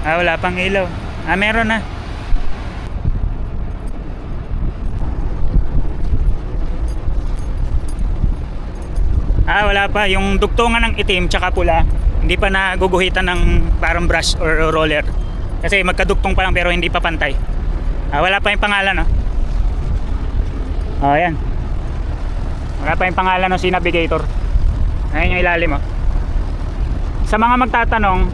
Wala pang ilaw. Meron na. Wala pa. Yung dugtungan ng itim tsaka pula, hindi pa naguguhitan ng parang brush or roller. Kasi magkadugtong pa lang pero hindi pa pantay. Wala pa yung pangalan, no? Ayan. Wala pa yung pangalan ng Navigator. Ayan yung ilalim, oh. Sa mga magtatanong,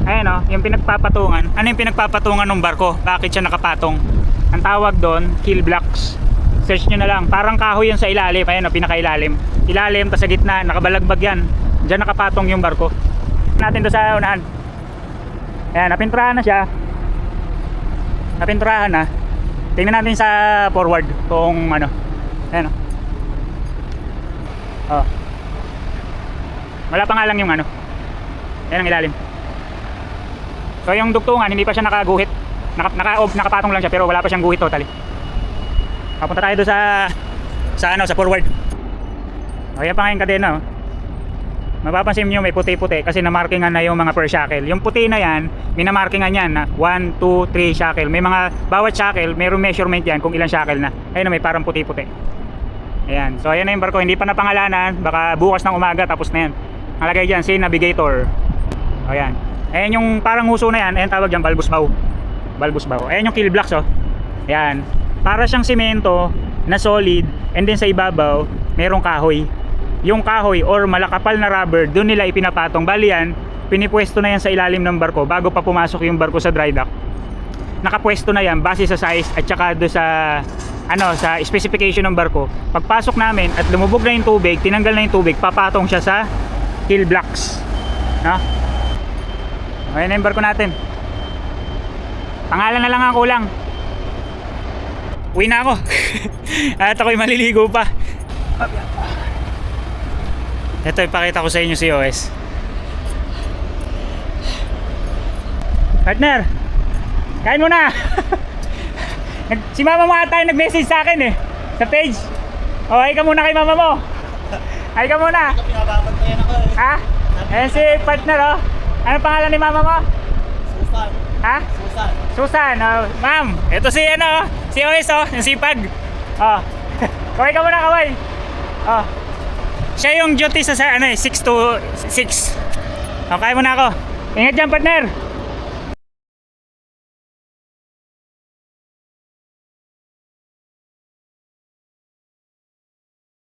ayan, oh, yung pinagpapatungan. Ano yung pinagpapatungan ng barko? Bakit siya nakapatong? Ang tawag doon, keel blocks. Search nyo na lang. Parang kahoy yun sa ilalim. Ayan, oh, pinakailalim. Ilalim, tas sa gitna, nakabalagbag yan. Diyan nakapatong yung barko. Natin doon sa unahan. Ayan, napinturahan na siya. Napinturahan na. Tingnan natin sa forward kung ano. Ayan, oh. Wala pa nga lang yung ano. Ayan ang ilalim. So yung dugtungan hindi pa siya nakaguhit. Nakapatong lang siya pero wala pa siyang guhit totally. Papunta tayo doon sa forward. Ayan pa nga yung kadena, oh. Mapapansin nyo may puti-puti kasi namarkingan na yung mga per shackle. Yung puti na yan, minamarkingan yan na 1, 2, 3 shackle. May mga, bawat shackle, mayroong measurement yan kung ilang shackle na. Ayun na, may parang puti-puti. Ayan, so ayan na yung barko. Hindi pa napangalanan, baka bukas ng umaga tapos na yan. Nalagay dyan, Navigator. Ayan. Ayan yung parang huso na yan, ayan tawag dyan, bulbous bow. Bulbous bow. Ayan yung keel blocks, oh. Ayan. Para siyang simento na solid, and then sa ibabaw, mayroong kahoy. Yung kahoy or malakapal na rubber, doon nila ipinapatong. Bali yan, pinipwesto na yan sa ilalim ng barko bago pa pumasok yung barko sa dry dock. Nakapwesto na yan base sa size at saka do sa sa specification ng barko. Pagpasok namin at lumubog na yung tubig, tinanggal na yung tubig, papatong siya sa keel blocks. No? Ayan na yung barko natin. Pangalan na lang ang kulang. Uwi na ako. At ako'y maliligo pa. Ito, ipakita ko sa inyo si OS. Partner, kain mo na. Si mama mo ata yung nag-message sa akin eh, sa page. Hi ka muna kay mama mo. Hi ka muna. Pinababantayan ako eh. Ha? Ayan si partner, oh. Ano pangalan ni mama mo? Susan. Ha? Susan. Susan, oh. Ma'am, ito si si OS, oh, yung sipag. Oh. Kaway ka muna, kaway. Oh. Siya yung duty sa 6 to 6. Okay muna ako. Ingat dyan, partner.